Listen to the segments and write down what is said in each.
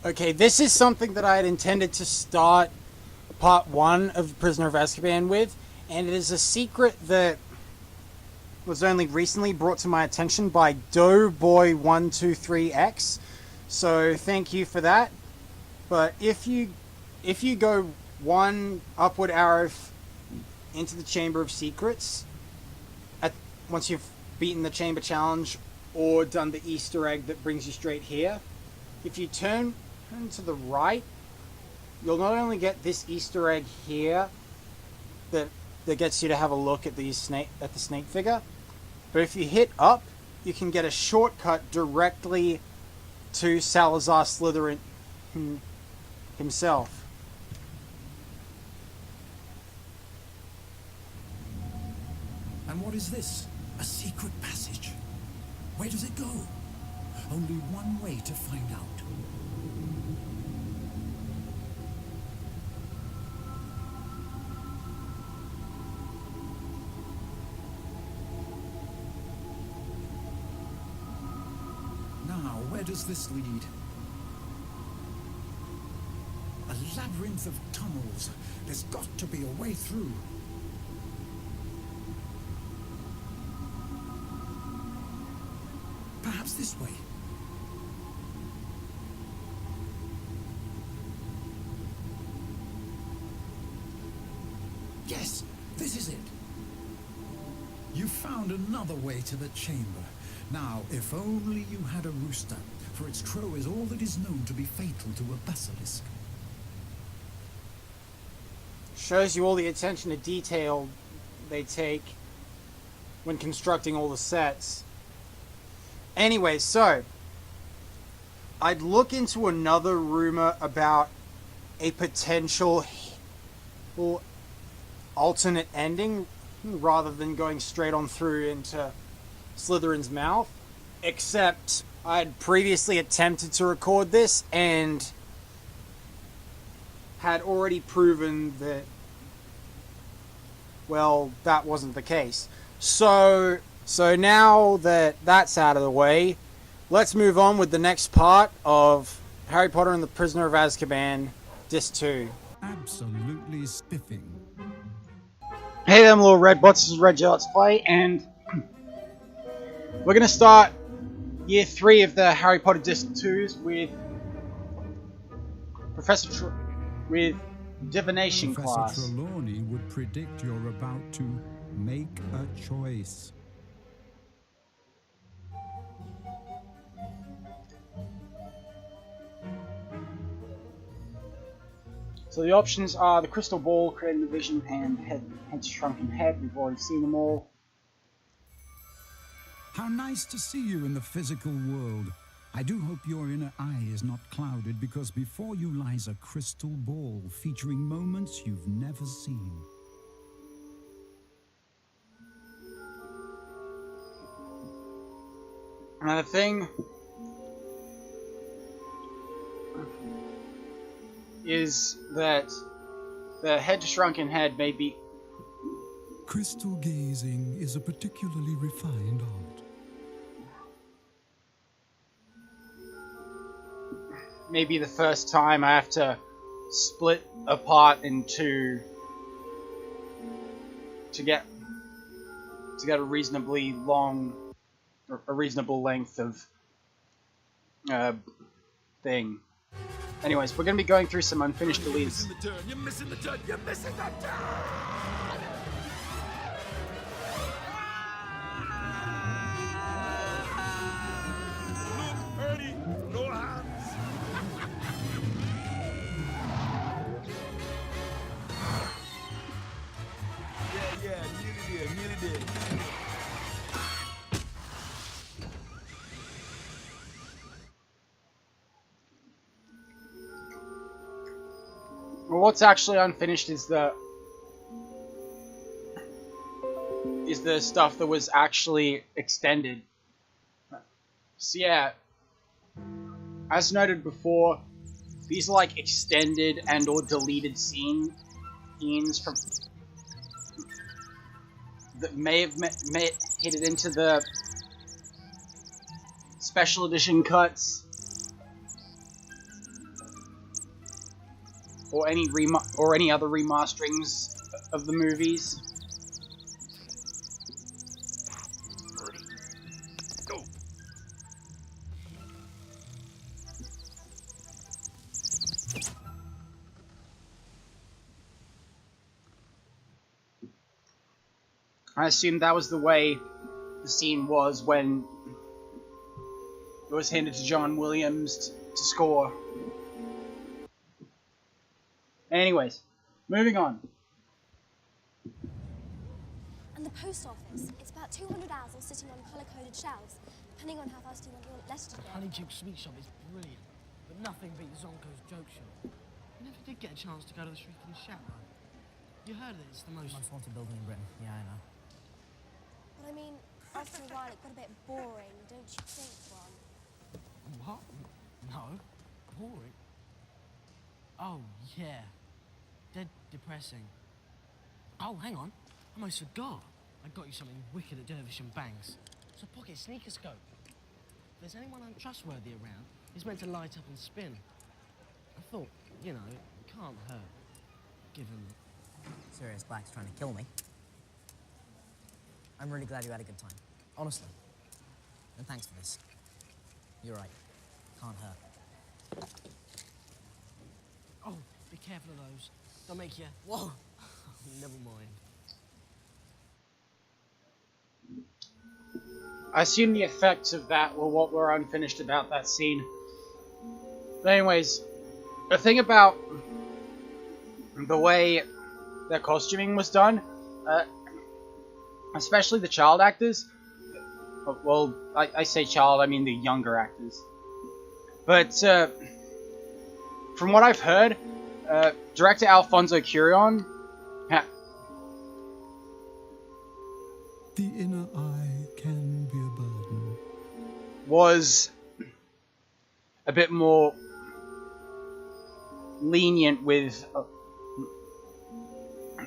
Okay, this is something that I had intended to start part 1 of Prisoner of Azkaban with, and it is a secret that was only recently brought to my attention by Doughboy123X. So thank you for that. But if you go one upward arrow into the Chamber of Secrets, once you've beaten the Chamber Challenge or done the Easter egg that brings you straight here, if you turn to the right, you'll not only get this Easter egg here that gets you to have a look at the snake figure, but if you hit up, you can get a shortcut directly to Salazar Slytherin himself. And what is this? A secret passage? Where does it go? Only one way to find out. Now, where does this lead? A labyrinth of tunnels. There's got to be a way through. Perhaps this way. Yes, this is it. You found another way to the chamber. Now, if only you had a rooster, for its crow is all that is known to be fatal to a basilisk. Shows you all the attention to detail they take when constructing all the sets. Anyway, so I'd look into another rumor about a potential alternate ending rather than going straight on through into Slytherin's mouth. Except I'd previously attempted to record this and had already proven that, well, that wasn't the case. So now that that's out of the way, let's move on with the next part of Harry Potter and the Prisoner of Azkaban, Disc 2. Absolutely spiffing. Hey them little red bots, this is Red Let's Play, and we're going to start Year 3 of the Harry Potter Disc 2s with with Divination class. Professor Trelawney would predict you're about to make a choice. So the options are the crystal ball, creating the vision, and head shrunken head. We've already seen them all. How nice to see you in the physical world. I do hope your inner eye is not clouded, because before you lies a crystal ball featuring moments you've never seen. Another thing is that the head to shrunken head may be... Crystal gazing is a particularly refined art. Maybe the first time I have to split apart into to get a reasonably long, or a reasonable length of thing. Anyways, we're going to be going through some unfinished deletes. You're missing the turn. You're missing the turn. Look, Ernie, no hands. Yeah, nearly there. Well, what's actually unfinished is the stuff that was actually extended. So yeah, as noted before, these are like extended and or deleted scenes from that may have hit it into the special edition cuts. or any other remasterings of the movies. Go. I assume that was the way the scene was when it was handed to John Williams to score. Anyways, moving on. And the post office, it's about 200 owls sitting on colour-coded shelves, depending on how fast you want your letter to go. Honeydew Sweet Shop is brilliant, but nothing beats Zonko's Joke Shop. You never did get a chance to go to the Shrieking Shack, though. You heard that it's the most wanted building in Britain. Yeah, I know. But I mean, after a while it got a bit boring, don't you think, Ron? What? No. Boring. Oh, yeah. Dead depressing. Oh, hang on. I almost forgot. I got you something wicked at Dervish and Banks. It's a pocket sneaker scope. If there's anyone untrustworthy around, it's meant to light up and spin. I thought, you know, it can't hurt, given... Sirius Black's trying to kill me. I'm really glad you had a good time. Honestly. And thanks for this. You're right. Can't hurt. Oh, be careful of those. Don't make you... Whoa! Never mind. I assume the effects of that were what were unfinished about that scene. But anyways, the thing about the way their costuming was done, especially the child actors, well, I say child, I mean the younger actors. But from what I've heard, director Alfonso Cuaron The inner eye can be a burden. was a bit more lenient with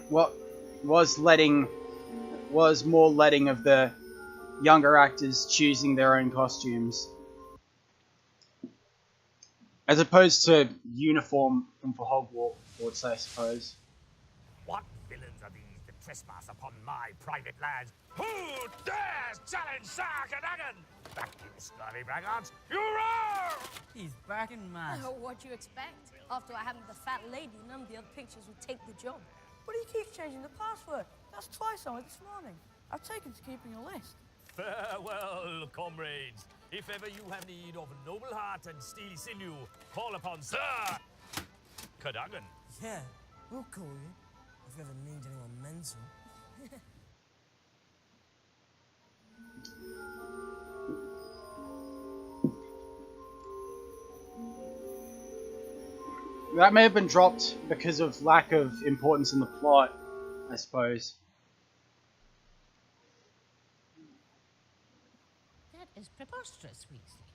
what was more letting of the younger actors choosing their own costumes, as opposed to uniform for Hogwarts, I suppose. What villains are these that trespass upon my private lands? Who dares challenge Sarkadagan? Back you scurvy braggarts! You roar! He's back in mass. Oh, what do you expect? After I happened to the fat lady, none of the other pictures would take the job. But he keeps changing the password. That's twice on it this morning. I've taken to keeping a list. Farewell, comrades. If ever you have need of noble heart and steely sinew, call upon Sir Cadogan. Yeah, we'll call you. If you ever need anyone mental. That may have been dropped because of lack of importance in the plot, I suppose. That is preposterous, Weasley.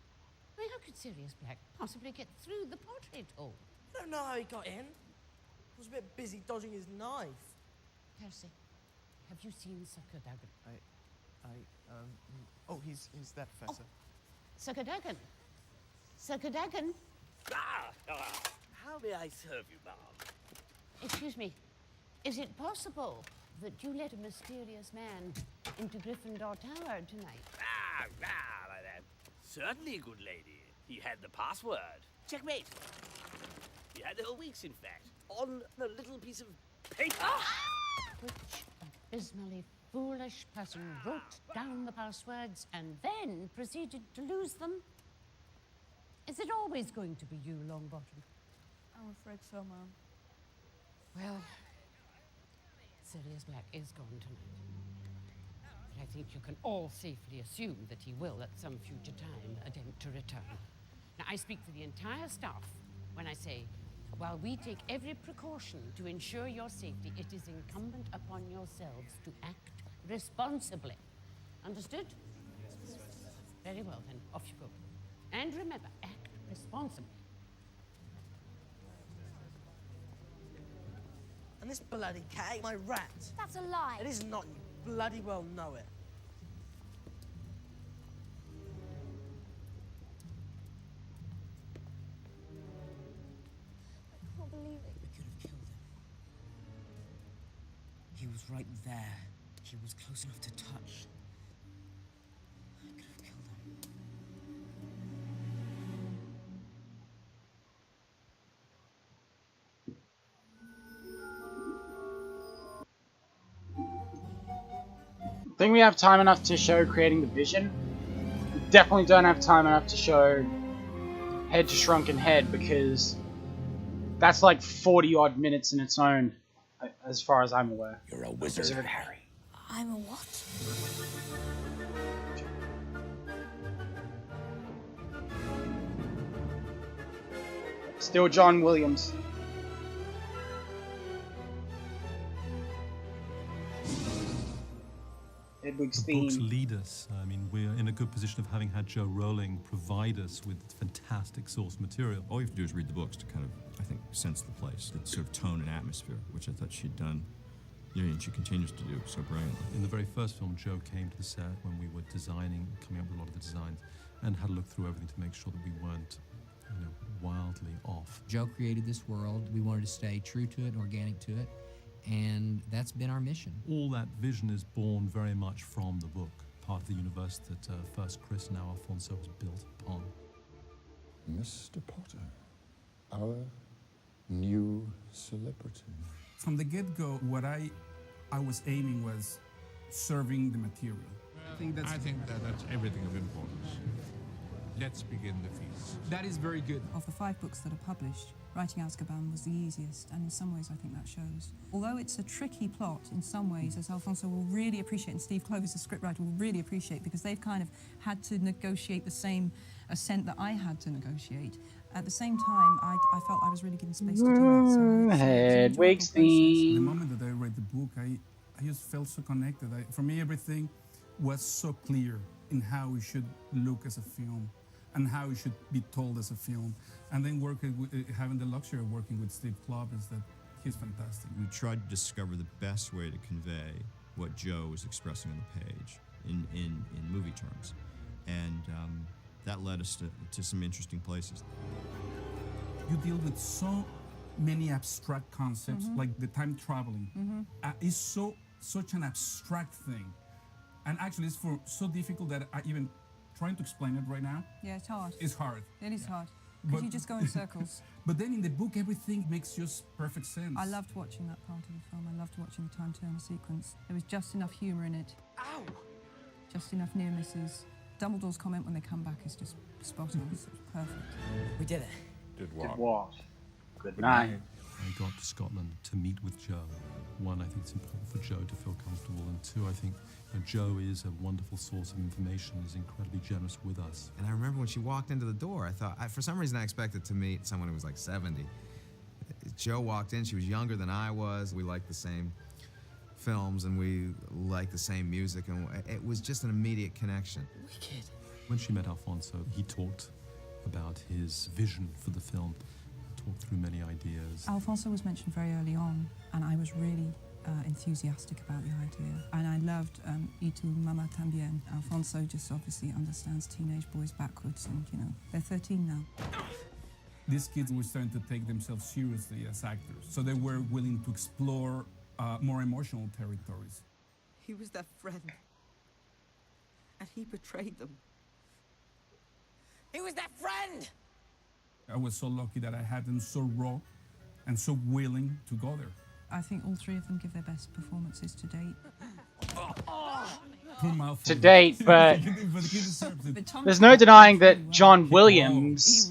Why, how could Sirius Black possibly get through the portrait hole? I don't know how he got in. I was a bit busy dodging his knife. Percy, have you seen Sir Cadogan? Oh, he's that professor. Sir Cadogan! Sir Cadogan! How may I serve you, ma'am? Excuse me, is it possible that you let a mysterious man into Gryffindor Tower tonight? Certainly, good lady. He had the password. Checkmate. He had the whole week's, in fact, on a little piece of paper. Which abysmally foolish person wrote down the passwords and then proceeded to lose them? Is it always going to be you, Longbottom? I'm afraid so, Ma'am. Well, Sirius Black is gone tonight. But I think you can all safely assume that he will, at some future time, attempt to return. Now, I speak for the entire staff when I say, while we take every precaution to ensure your safety, it is incumbent upon yourselves to act responsibly. Understood? Very well, then. Off you go. And remember, act responsibly. And this bloody cat ate my rat. That's a lie. It is not. You bloody well know it. I can't believe it. We He was right there. He was close enough to touch. I could have killed him. Think we have time enough to show creating the vision? We definitely don't have time enough to show Head to Shrunken Head, because that's like 40 odd minutes in its own, as far as I'm aware. You're a wizard, Harry. I'm a what? Still John Williams. Hedwig's The books theme. lead us. I mean, we're in a good position of having had Joe Rowling provide us with fantastic source material. All you have to do is read the books to kind of, I think, sense the place, the sort of tone and atmosphere, which I thought she'd done, and she continues to do so brilliantly. In the very first film, Joe came to the set when we were designing, coming up with a lot of the designs, and had a look through everything to make sure that we weren't, wildly off. Joe created this world. We wanted to stay true to it, organic to it, and that's been our mission. All that vision is born very much from the book, part of the universe that first Chris, now Alfonso, was built upon. Mr. Potter, our new celebrity. From the get-go, what I was aiming was serving the material. I think that's everything of importance. Let's begin the feast. That is very good. Of the 5 books that are published, writing Azkaban was the easiest, and in some ways I think that shows. Although it's a tricky plot in some ways, as Alfonso will really appreciate, and Steve Clovis, the scriptwriter, will really appreciate, because they've kind of had to negotiate the same ascent that I had to negotiate. At the same time, I felt I was really given space to do that. So Hedwig's theme. The moment that I read the book, I just felt so connected. For me, everything was so clear in how it should look as a film, and how it should be told as a film. And then having the luxury of working with Steve Clovis, that he's fantastic. We tried to discover the best way to convey what Joe was expressing on the page in movie terms. And that led us to some interesting places. You deal with so many abstract concepts, like the time traveling. It's such an abstract thing. And actually it's so difficult that I even trying to explain it right now. Yeah, it's hard. It's hard. It is hard, because you just go in circles. But then in the book, everything makes just perfect sense. I loved watching that part of the film. I loved watching the time turner sequence. There was just enough humour in it. Ow! Just enough near misses. Dumbledore's comment when they come back is just spot on. It's perfect. We did it. Did what? Did what? Good night. I got to Scotland to meet with Joe. One, I think it's important for Joe to feel comfortable, and two, I think Joe is a wonderful source of information, is incredibly generous with us. And I remember when she walked into the door, I thought, for some reason I expected to meet someone who was like 70. Joe walked in, she was younger than I was. We liked the same films and we liked the same music, and it was just an immediate connection. Wicked. When she met Alfonso, he talked about his vision for the film, talked through many ideas. Alfonso was mentioned very early on, and I was really enthusiastic about the idea. And I loved Y tu mamá también. Alfonso just obviously understands teenage boys backwards, and they're 13 now. These kids were starting to take themselves seriously as actors, so they were willing to explore more emotional territories. He was their friend, and he betrayed them. He was their friend! I was so lucky that I had them so raw and so willing to go there. I think all 3 of them give their best performances to date. To date, but there's no denying that John Williams,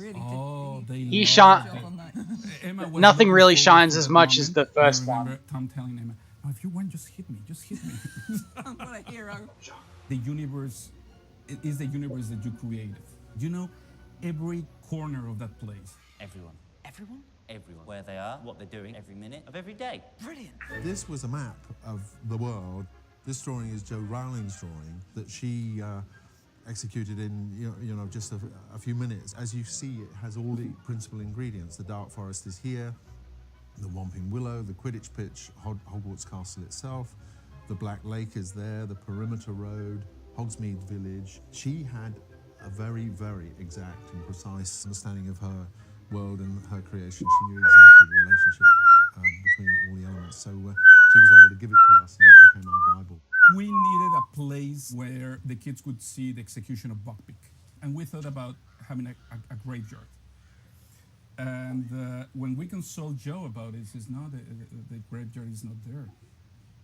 he nothing really shines as much as the first one. Tom telling Emma, "Oh, if you want, just hit me, just hit me." What a hero. The universe is the universe that you created. You know every corner of that place. Everyone. Everyone? Everyone. Where they are, what they're doing, every minute of every day. Brilliant. This was a map of the world. This drawing is Joe Rowling's drawing that she executed in just a few minutes. As you see, it has all the principal ingredients. The Dark Forest is here, the Whomping Willow, the Quidditch pitch, Hogwarts Castle itself, the Black Lake is there, the Perimeter Road, Hogsmeade Village. She had a very, very exact and precise understanding of her world and her creation. She knew exactly the relationship between all the elements. So she was able to give it to us, and that became our Bible. We needed a place where the kids could see the execution of Buckbeak. And we thought about having a graveyard. And when we consulted Joe about it, he says, no, the graveyard is not there.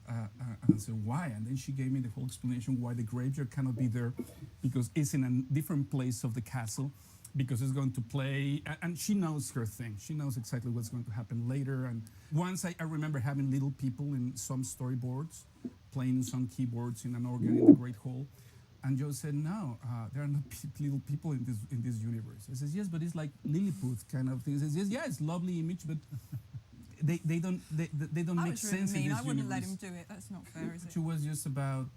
And I said, why? And then she gave me the whole explanation why the graveyard cannot be there, because it's in a different place of the castle, because it's going to play, and she knows her thing. She knows exactly what's going to happen later. And once I remember having little people in some storyboards, playing some keyboards in an organ in the Great Hall. And Joe said, no, there are not little people in this universe. I says, yes, but it's like Lilliput kind of thing. He says, yes, yeah, it's lovely image, but they don't make sense in this universe. I wouldn't let him do it. That's not fair, is it? It was just about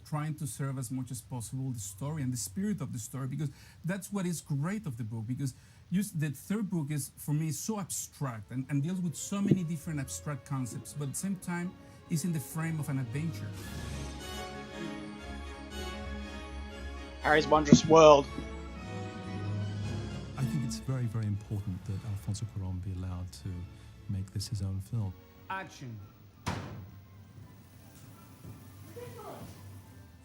trying to serve as much as possible the story and the spirit of the story, because that's what is great of the book, because the third book is, for me, so abstract and deals with so many different abstract concepts, but at the same time is in the frame of an adventure. Harry's Wondrous World. I think it's very, very important that Alfonso Cuaron be allowed to make this his own film. Action.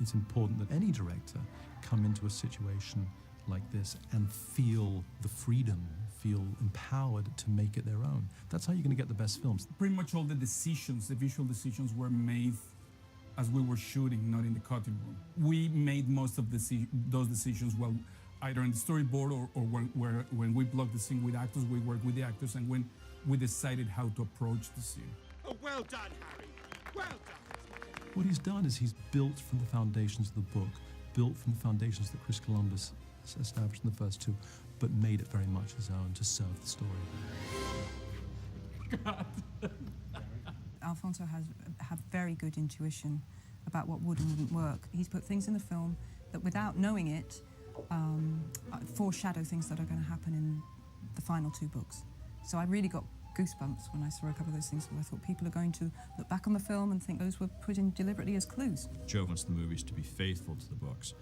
It's important that any director come into a situation like this and feel the freedom, feel empowered to make it their own. That's how you're going to get the best films. Pretty much all the decisions, the visual decisions, were made as we were shooting, not in the cutting room. We made most of those decisions while either in the storyboard or when we blocked the scene with actors, we worked with the actors, and when we decided how to approach the scene. Oh, well done, Harry. Well done. What he's done is he's built from the foundations of the book, built from the foundations that Chris Columbus established in the first two, but made it very much his own to serve the story. God. Alfonso has had very good intuition about what would and wouldn't work. He's put things in the film that, without knowing it, foreshadow things that are going to happen in the final two books. So I really got goosebumps when I saw a couple of those things, where I thought people are going to look back on the film and think those were put in deliberately as clues. Joe wants the movies to be faithful to the books.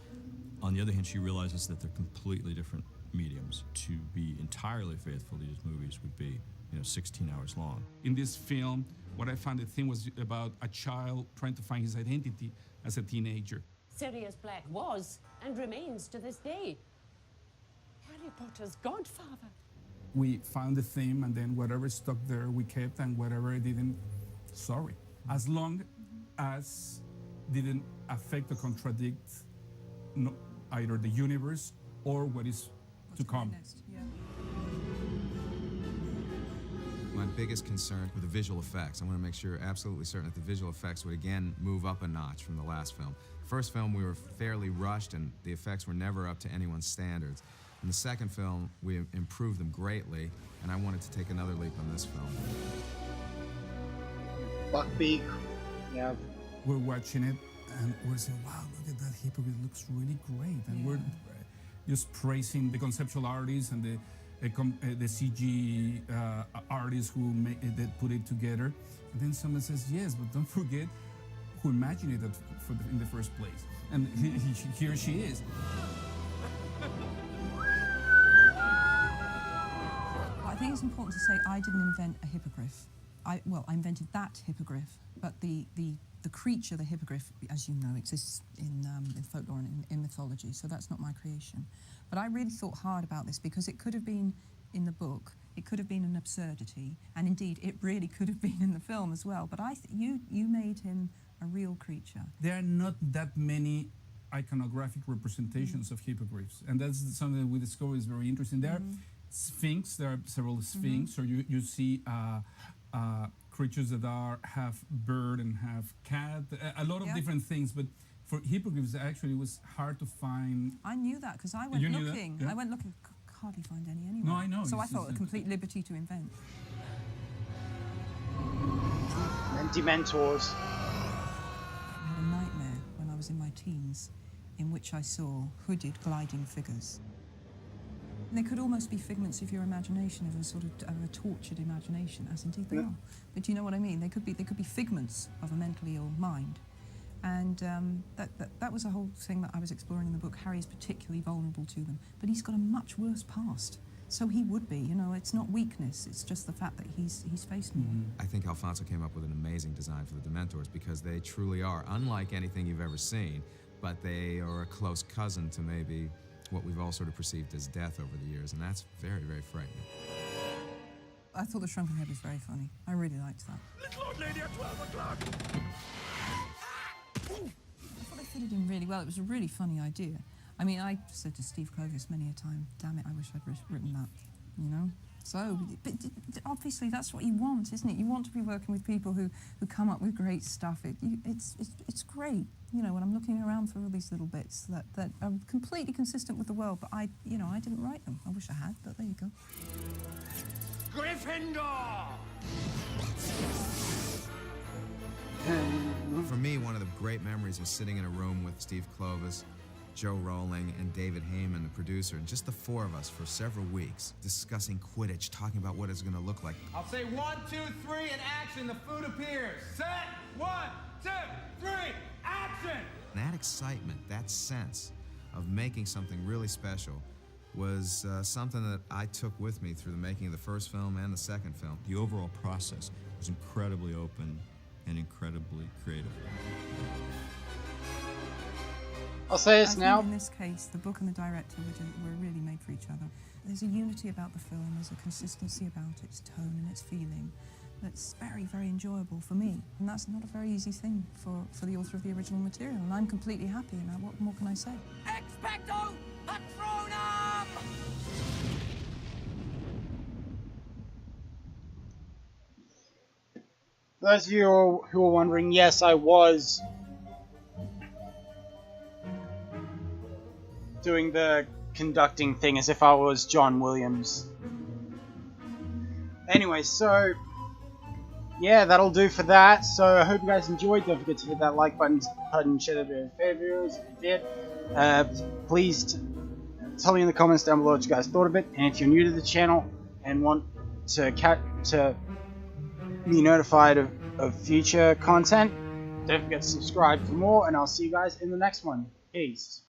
On the other hand, she realizes that they're completely different mediums. To be entirely faithful to these movies would be, 16 hours long. In this film, what I found the theme was about a child trying to find his identity as a teenager. Sirius Black was and remains to this day Harry Potter's godfather. We found the theme, and then whatever stuck there we kept, and whatever it didn't, sorry. As long as didn't affect or contradict either the universe or what is to come. My biggest concern were the visual effects. I want to make sure, absolutely certain, that the visual effects would again move up a notch from the last film. First film, we were fairly rushed, and the effects were never up to anyone's standards. In the second film, we improved them greatly, and I wanted to take another leap on this film. Buckbeak, yeah. We're watching it, and we're saying, wow, look at that hippogriff, it looks really great. And we're just praising the conceptual artists and the CG artists that put it together. And then someone says, yes, but don't forget who imagined it in the first place. And here she is. I think it's important to say I didn't invent a hippogriff. I invented that hippogriff, but the creature, the hippogriff, as you know, exists in folklore and in mythology, so that's not my creation. But I really thought hard about this, because it could have been in the book, it could have been an absurdity, and indeed it really could have been in the film as well, but you made him a real creature. There are not that many iconographic representations of hippogriffs, and that's something that we discovered is very interesting. There are sphinx, there are several sphinx, or you see creatures that are half bird and half cat, a lot of different things, but for hippogriffs actually it was hard to find. I knew that because I went looking. Yeah. I went looking, hardly find any anywhere. No, I know. So I thought a complete liberty to invent. And Dementors. I had a nightmare when I was in my teens in which I saw hooded gliding figures. And they could almost be figments of your imagination, of a sort of a tortured imagination, as indeed they are. But do you know what I mean? They could be figments of a mentally ill mind. And that was a whole thing that I was exploring in the book. Harry's particularly vulnerable to them, but he's got a much worse past So he would be, you know, it's not weakness, it's just the fact that he's faced more. I think Alfonso came up with an amazing design for the Dementors because they truly are unlike anything you've ever seen, but they are a close cousin to maybe what we've all sort of perceived as death over the years, and that's very, very frightening. I thought the shrunken head was very funny. I really liked that. Little old lady at 12 o'clock! I thought they fitted in really well. It was a really funny idea. I mean, I said to Steve Clovis many a time, damn it, I wish I'd written that, you know? So, but obviously that's what you want, isn't it? You want to be working with people who come up with great stuff. It's great, you know, when I'm looking around for all these little bits that are completely consistent with the world, but I didn't write them. I wish I had, but there you go. Gryffindor! For me, one of the great memories was sitting in a room with Steve Clovis, Joe Rowling, and David Heyman, the producer, and just the four of us for several weeks, discussing Quidditch, talking about what it's going to look like. I'll say 1, 2, 3, and action. The food appears. Set. 1, 2, 3, action! That excitement, that sense of making something really special was something that I took with me through the making of the first film and the second film. The overall process was incredibly open and incredibly creative. I'll say this now. In this case, the book and the director were really made for each other. There's a unity about the film, there's a consistency about its tone and its feeling that's very, very enjoyable for me. And that's not a very easy thing for the author of the original material. And I'm completely happy, and what more can I say? Expecto Patronum! For those of you who are wondering, yes, I was doing the conducting thing as if I was John Williams. Anyway, so yeah, that'll do for that. So I hope you guys enjoyed. Don't forget to hit that like button, share the video with favorite videos if you did. Please tell me in the comments down below what you guys thought of it. And if you're new to the channel and want to be notified of future content, don't forget to subscribe for more. And I'll see you guys in the next one. Peace.